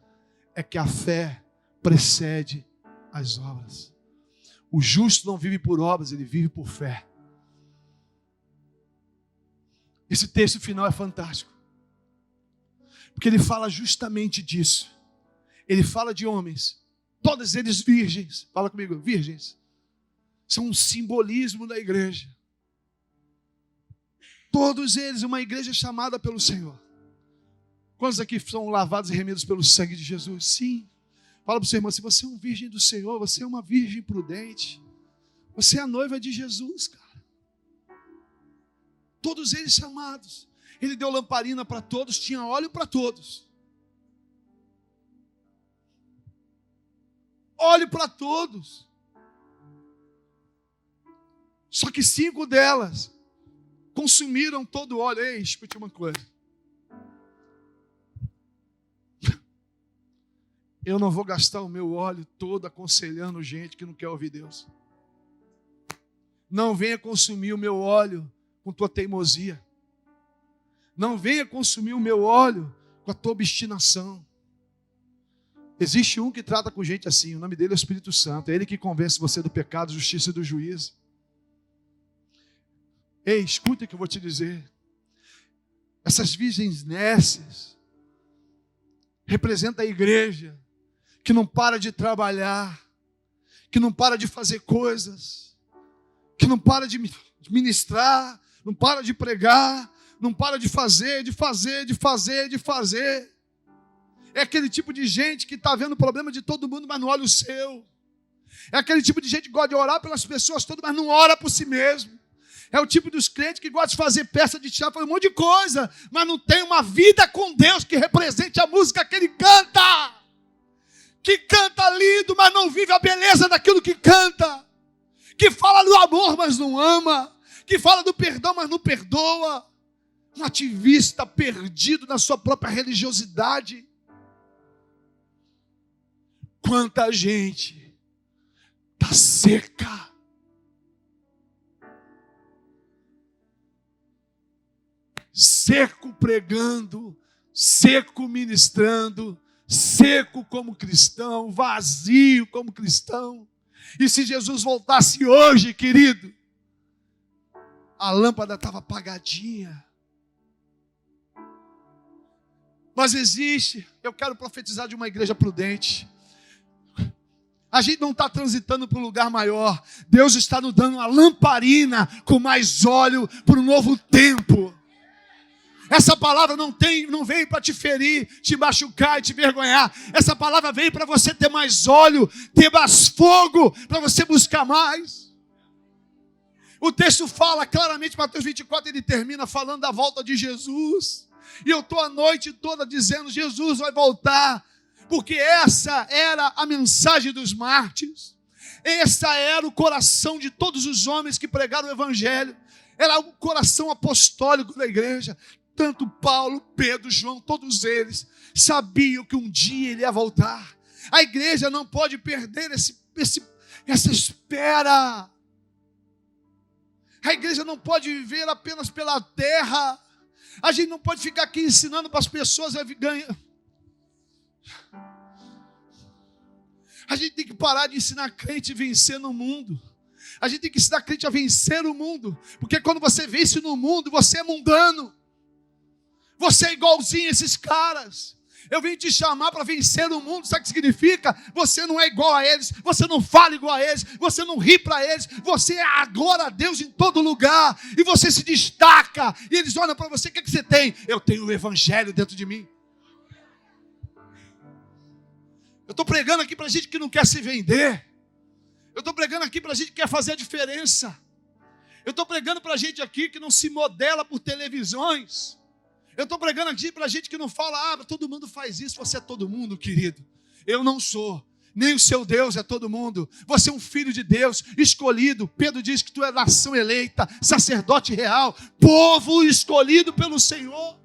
É que a fé precede as obras. O justo não vive por obras, ele vive por fé. Esse texto final é fantástico. Porque ele fala justamente disso. Ele fala de homens, todos eles virgens. Fala comigo, virgens. São um simbolismo da igreja. Todos eles, uma igreja chamada pelo Senhor. Quantos aqui são lavados e remidos pelo sangue de Jesus? Sim. Fala para o seu irmão, se você é um virgem do Senhor, você é uma virgem prudente. Você é a noiva de Jesus, cara. Todos eles chamados. Ele deu lamparina para todos, tinha óleo para todos. Óleo para todos. Só que 5 delas consumiram todo o óleo. Ei, escute uma coisa. Eu não vou gastar o meu óleo todo aconselhando gente que não quer ouvir Deus. Não venha consumir o meu óleo com tua teimosia. Não venha consumir o meu óleo com a tua obstinação. Existe um que trata com gente assim, o nome dele é o Espírito Santo. É ele que convence você do pecado, justiça e do juízo. Ei, escuta o que eu vou te dizer. Essas virgens nécias representam a igreja que não para de trabalhar, que não para de fazer coisas, que não para de ministrar, não para de pregar, não para de fazer. É aquele tipo de gente que está vendo o problema de todo mundo, mas não olha o seu. É aquele tipo de gente que gosta de orar pelas pessoas todas, mas não ora por si mesmo. É o tipo dos crentes que gosta de fazer peça de teatro, fazer um monte de coisa, mas não tem uma vida com Deus que represente a música que ele canta. Que canta lindo, mas não vive a beleza daquilo que canta. Que fala do amor, mas não ama. Que fala do perdão, mas não perdoa. Um ativista perdido na sua própria religiosidade. Quanta gente está seca. Seco pregando, seco ministrando, seco como cristão, vazio como cristão. E se Jesus voltasse hoje, querido, a lâmpada estava apagadinha. Mas existe, eu quero profetizar de uma igreja prudente. A gente não está transitando para um lugar maior. Deus está nos dando uma lamparina com mais óleo para um novo tempo. Essa palavra não veio para te ferir, te machucar e te vergonhar. Essa palavra veio para você ter mais óleo, ter mais fogo, para você buscar mais. O texto fala claramente, Mateus 24, ele termina falando da volta de Jesus. E eu estou a noite toda dizendo, Jesus vai voltar. Porque essa era a mensagem dos mártires. Esse era o coração de todos os homens que pregaram o evangelho. Era o coração apostólico da igreja. Tanto Paulo, Pedro, João, todos eles sabiam que um dia ele ia voltar. A igreja não pode perder essa espera. A igreja não pode viver apenas pela terra. A gente não pode ficar aqui ensinando para as pessoas a ganhar. A gente tem que parar de ensinar crente a vencer no mundo. A gente tem que ensinar crente a vencer o mundo. Porque quando você vence no mundo, você é mundano. Você é igualzinho a esses caras. Eu vim te chamar para vencer o mundo. Sabe o que significa? Você não é igual a eles. Você não fala igual a eles. Você não ri para eles. Você é a glória a Deus em todo lugar. E você se destaca. E eles olham para você. O que é que você tem? Eu tenho o evangelho dentro de mim. Eu estou pregando aqui para gente que não quer se vender. Eu estou pregando aqui para gente que quer fazer a diferença. Eu estou pregando para gente aqui que não se modela por televisões. Eu estou pregando aqui para gente que não fala, todo mundo faz isso, você é todo mundo, querido. Eu não sou. Nem o seu Deus é todo mundo. Você é um filho de Deus, escolhido. Pedro diz que tu é nação eleita, sacerdote real, povo escolhido pelo Senhor.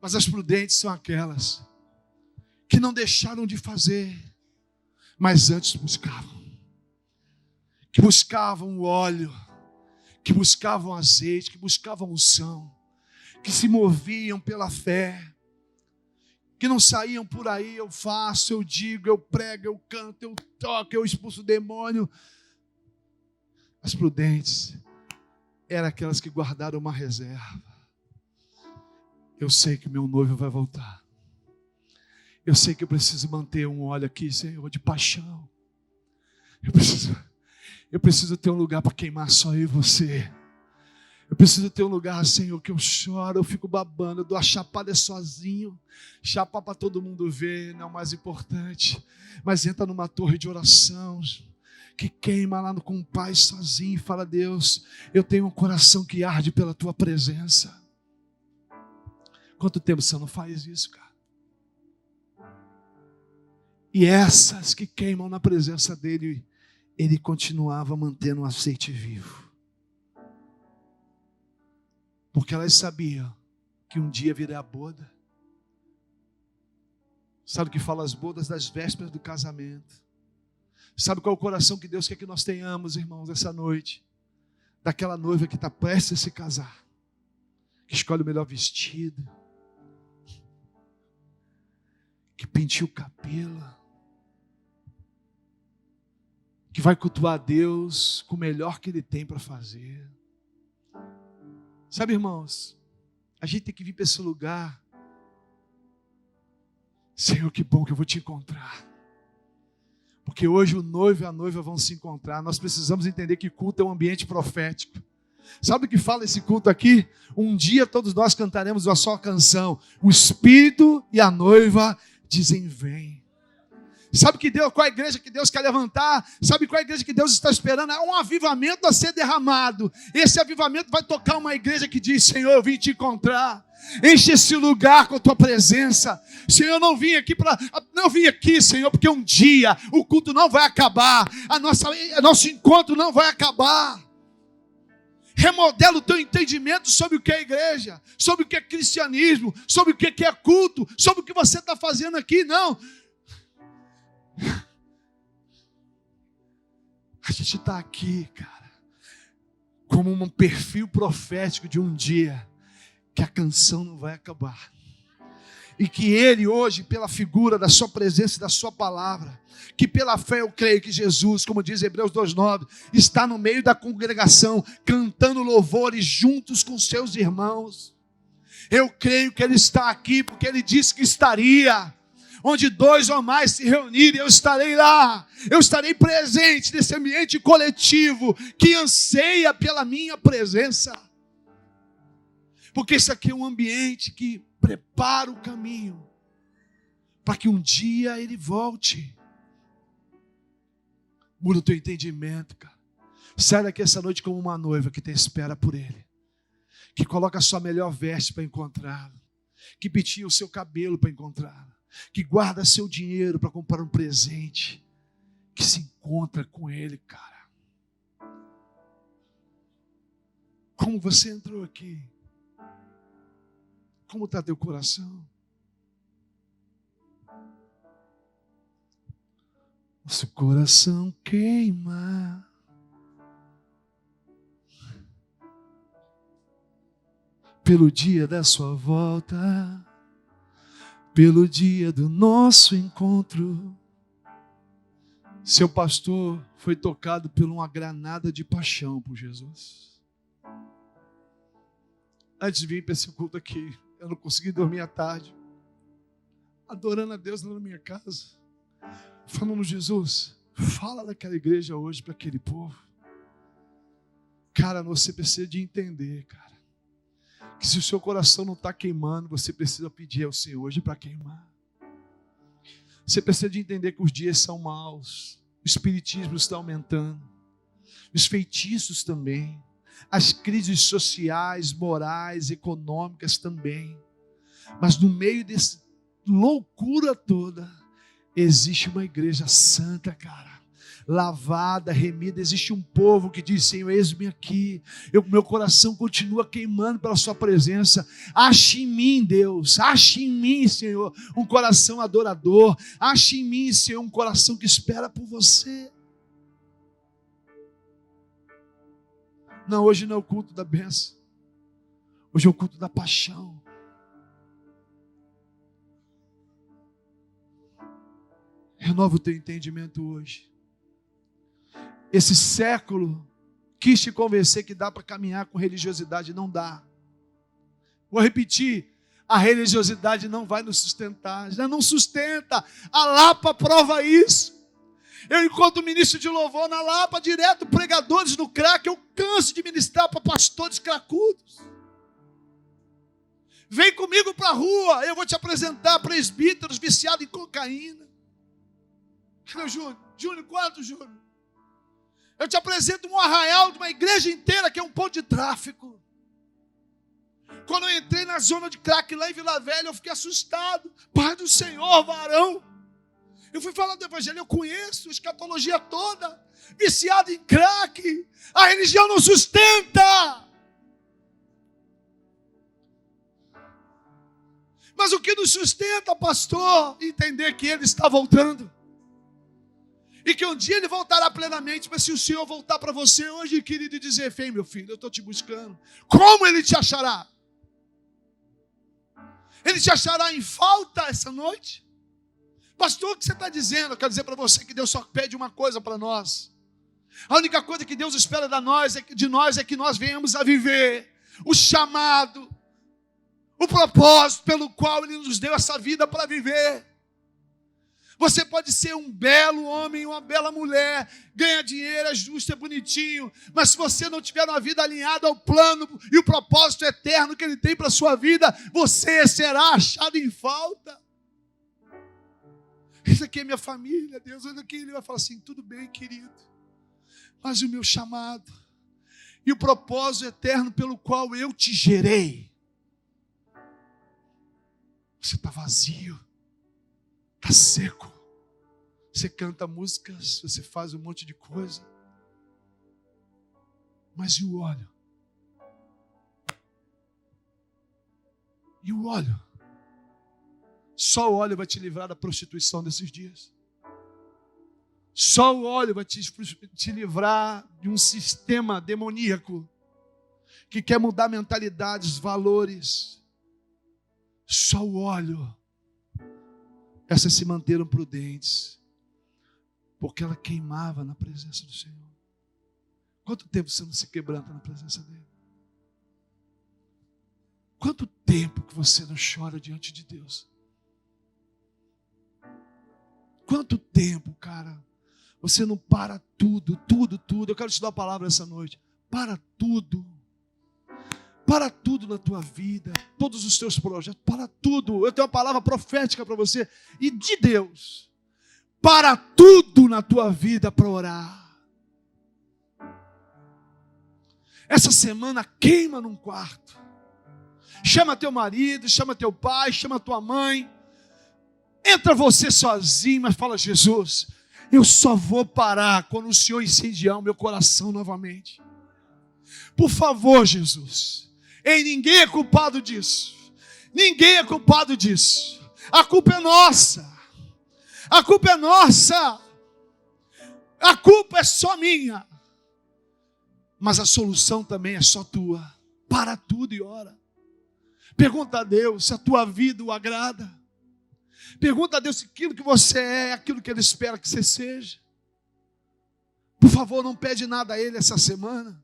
Mas as prudentes são aquelas que não deixaram de fazer, mas antes buscavam. Que buscavam o óleo, que buscavam azeite, que buscavam unção, que se moviam pela fé, que não saíam por aí, eu faço, eu digo, eu prego, eu canto, eu toco, eu expulso o demônio. As prudentes eram aquelas que guardaram uma reserva. Eu sei que meu noivo vai voltar. Eu sei que eu preciso manter um óleo aqui, Senhor, de paixão. Eu preciso ter um lugar para queimar só eu e você. Eu preciso ter um lugar, Senhor, que eu choro, eu fico babando, eu dou a chapada sozinho. Chapar para todo mundo ver, não é o mais importante. Mas entra numa torre de oração, que queima lá com o Pai sozinho e fala, Deus, eu tenho um coração que arde pela Tua presença. Quanto tempo você não faz isso, cara? E essas que queimam na presença dele, ele continuava mantendo o azeite vivo. Porque elas sabiam que um dia viria a boda. Sabe o que fala as bodas das vésperas do casamento? Sabe qual é o coração que Deus quer que nós tenhamos, irmãos, essa noite? Daquela noiva que está prestes a se casar, que escolhe o melhor vestido, que penteia o cabelo, que vai cultuar a Deus com o melhor que Ele tem para fazer. Sabe, irmãos, a gente tem que vir para esse lugar. Senhor, que bom que eu vou te encontrar. Porque hoje o noivo e a noiva vão se encontrar. Nós precisamos entender que culto é um ambiente profético. Sabe o que fala esse culto aqui? Um dia todos nós cantaremos uma só canção. O Espírito e a noiva dizem vem. Sabe qual é a igreja que Deus quer levantar? Sabe qual é a igreja que Deus está esperando? É um avivamento a ser derramado. Esse avivamento vai tocar uma igreja que diz, Senhor, eu vim te encontrar. Enche esse lugar com a tua presença. Senhor, eu não vim aqui, Senhor, porque um dia o culto não vai acabar. Nosso encontro não vai acabar. Remodela o teu entendimento sobre o que é igreja, sobre o que é cristianismo, sobre o que é culto, sobre o que você está fazendo aqui. Não. A gente está aqui, cara, como um perfil profético de um dia que a canção não vai acabar. E que Ele hoje, pela figura da sua presença e da sua palavra, que pela fé eu creio que Jesus, como diz Hebreus 2:9, está no meio da congregação, cantando louvores juntos com seus irmãos. Eu creio que Ele está aqui, porque Ele disse que estaria. Onde 2 ou mais se reunirem, eu estarei lá. Eu estarei presente nesse ambiente coletivo que anseia pela minha presença. Porque isso aqui é um ambiente que prepara o caminho para que um dia Ele volte. Muda o teu entendimento, cara. Sai daqui essa noite como uma noiva que tem espera por Ele, que coloca a sua melhor veste para encontrá-lo, que penteia o seu cabelo para encontrá-lo, que guarda seu dinheiro para comprar um presente, que se encontra com Ele, cara. Como você entrou aqui? Como está teu coração? Nosso coração queima pelo dia da sua volta. pelo dia do nosso encontro. Seu pastor foi tocado por uma granada de paixão por Jesus. Antes de vir para esse culto aqui, eu não consegui dormir à tarde, adorando a Deus lá na minha casa, falando: Jesus, fala daquela igreja hoje para aquele povo. Cara, você precisa de entender, cara, que se o seu coração não está queimando, você precisa pedir ao Senhor hoje para queimar. Você precisa de entender que os dias são maus, o espiritismo está aumentando, os feitiços também, as crises sociais, morais, econômicas também. Mas no meio dessa loucura toda, existe uma igreja santa, cara, lavada, remida. Existe um povo que diz: Senhor, eis-me aqui. Meu coração continua queimando pela sua presença. Ache em mim, Deus, ache em mim, Senhor, um coração adorador. Ache em mim, Senhor, um coração que espera por você. Não, hoje não é o culto da bênção, hoje é o culto da paixão. Renova o teu entendimento hoje. Esse século quis te convencer que dá para caminhar com religiosidade. Não dá. Vou repetir: a religiosidade não vai nos sustentar. Já não sustenta. A Lapa prova isso. Eu, enquanto ministro de louvor na Lapa, direto pregadores no crack, eu canso de ministrar para pastores cracudos. Vem comigo para a rua, eu vou te apresentar presbíteros viciados em cocaína. Cadê o Júnior? Júnior, quanto, Júnior? Eu te apresento um arraial de uma igreja inteira que é um ponto de tráfico. Quando eu entrei na zona de crack lá em Vila Velha, eu fiquei assustado. Pai do Senhor, varão. Eu fui falar do evangelho, eu conheço a escatologia toda, viciado em crack. A religião não sustenta. Mas o que nos sustenta, pastor? Entender que Ele está voltando. E que um dia Ele voltará plenamente. Mas se o Senhor voltar para você hoje, querido, e dizer: vem, meu filho, eu estou te buscando. Como Ele te achará? Ele te achará em falta essa noite? Pastor, o que você está dizendo? Eu quero dizer para você que Deus só pede uma coisa para nós. A única coisa que Deus espera de nós é que nós venhamos a viver o chamado, o propósito pelo qual Ele nos deu essa vida para viver. Você pode ser um belo homem, uma bela mulher, ganha dinheiro, é justo, é bonitinho, mas se você não tiver uma vida alinhada ao plano e o propósito eterno que Ele tem para a sua vida, você será achado em falta. Isso aqui é minha família, Deus. Olha aqui, Ele vai falar assim: tudo bem, querido, mas o meu chamado e o propósito eterno pelo qual eu te gerei, você está vazio, está seco. Você canta músicas, você faz um monte de coisa, mas e o óleo? E o óleo? Só o óleo vai te livrar da prostituição desses dias. Só o óleo vai te livrar de um sistema demoníaco que quer mudar mentalidades, valores. Só o óleo. Essas se manteram prudentes, porque ela queimava na presença do Senhor. Quanto tempo você não se quebranta na presença dEle? Quanto tempo que você não chora diante de Deus? Quanto tempo, cara, você não para tudo. Eu quero te dar uma palavra essa noite. Para tudo. Para tudo na tua vida, todos os teus projetos, para tudo. Eu tenho uma palavra profética para você e de Deus. Para tudo na tua vida para orar. Essa semana queima num quarto. Chama teu marido, chama teu pai, chama tua mãe. Entra você sozinho, mas fala: Jesus, eu só vou parar quando o Senhor incendiar o meu coração novamente. Por favor, Jesus. Ei, ninguém é culpado disso. Ninguém é culpado disso. A culpa é nossa. A culpa é nossa. A culpa é só minha. Mas a solução também é só tua. Para tudo e ora. Pergunta a Deus se a tua vida o agrada. Pergunta a Deus se aquilo que você é aquilo que Ele espera que você seja. Por favor, não pede nada a Ele essa semana.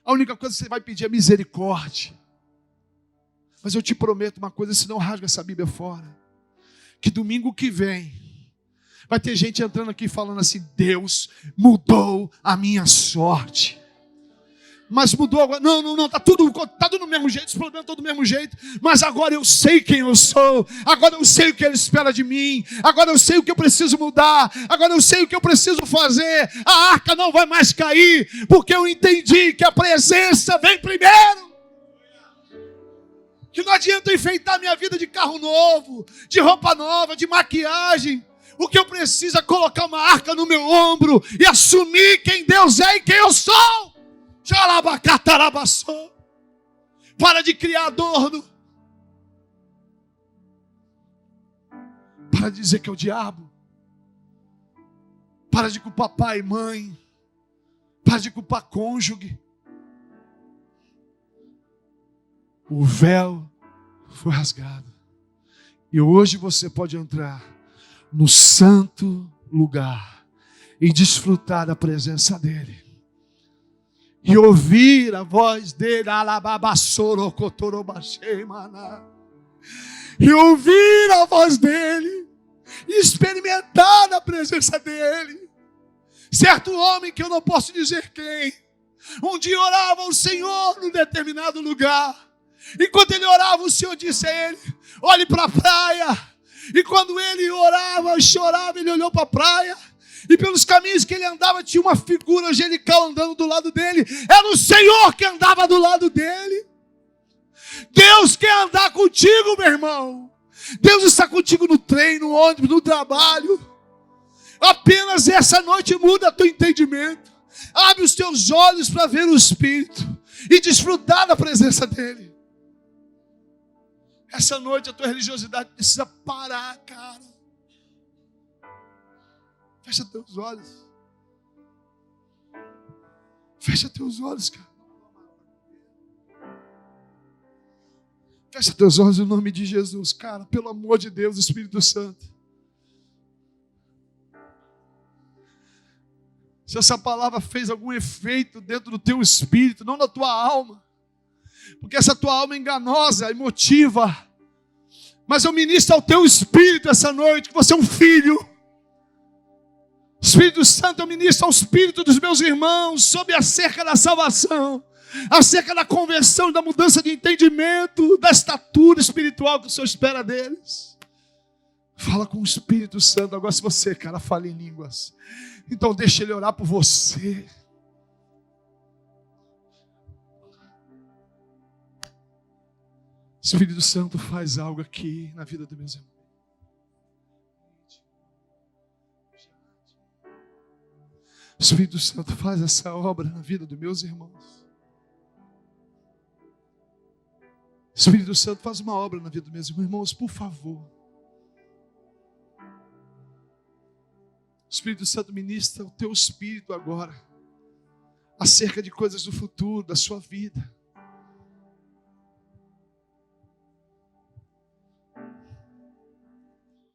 A única coisa que você vai pedir é misericórdia. Mas eu te prometo uma coisa, se não rasga essa Bíblia fora. Que domingo que vem, vai ter gente entrando aqui falando assim: Deus mudou a minha sorte. Mas mudou agora. Não, está tudo do mesmo jeito, os problemas estão do mesmo jeito. Mas agora eu sei quem eu sou. Agora eu sei o que Ele espera de mim. Agora eu sei o que eu preciso mudar. Agora eu sei o que eu preciso fazer. A arca não vai mais cair, porque eu entendi que a presença vem primeiro. Que não adianta eu enfeitar minha vida de carro novo, de roupa nova, de maquiagem. O que eu preciso é colocar uma arca no meu ombro e assumir quem Deus é e quem eu sou. Para de criar adorno. Para de dizer que é o diabo. Para de culpar pai e mãe. Para de culpar cônjuge. O véu foi rasgado. E hoje você pode entrar no santo lugar e desfrutar da presença dEle. E ouvir a voz dele, e ouvir a voz dele, e experimentar a presença dele. Certo homem, que eu não posso dizer quem, um dia orava ao Senhor num determinado lugar. Enquanto ele orava, o Senhor disse a ele: olhe para a praia. E quando ele orava, chorava, ele olhou para a praia. E pelos caminhos que ele andava, tinha uma figura angelical andando do lado dele. Era o Senhor que andava do lado dele. Deus quer andar contigo, meu irmão. Deus está contigo no trem, no ônibus, no trabalho. Apenas essa noite muda teu entendimento. Abre os teus olhos para ver o Espírito e desfrutar da presença dEle. Essa noite a tua religiosidade precisa parar, cara. Fecha teus olhos. Fecha teus olhos, cara. Fecha teus olhos em nome de Jesus, cara. Pelo amor de Deus, Espírito Santo. Se essa palavra fez algum efeito dentro do teu espírito, não da tua alma. Porque essa tua alma é enganosa, emotiva. Mas eu ministro ao teu espírito essa noite, que você é um filho. Espírito Santo, eu ministro ao espírito dos meus irmãos sobre acerca da salvação, acerca da conversão, da mudança de entendimento, da estatura espiritual que o Senhor espera deles. Fala com o Espírito Santo. Agora, se você, cara, fala em línguas, então deixa ele orar por você. Espírito Santo, faz algo aqui na vida dos meus irmãos. Espírito Santo, faz essa obra na vida dos meus irmãos. Espírito Santo, faz uma obra na vida dos meus irmãos, por favor. Espírito Santo, ministra o teu espírito agora acerca de coisas do futuro, da sua vida.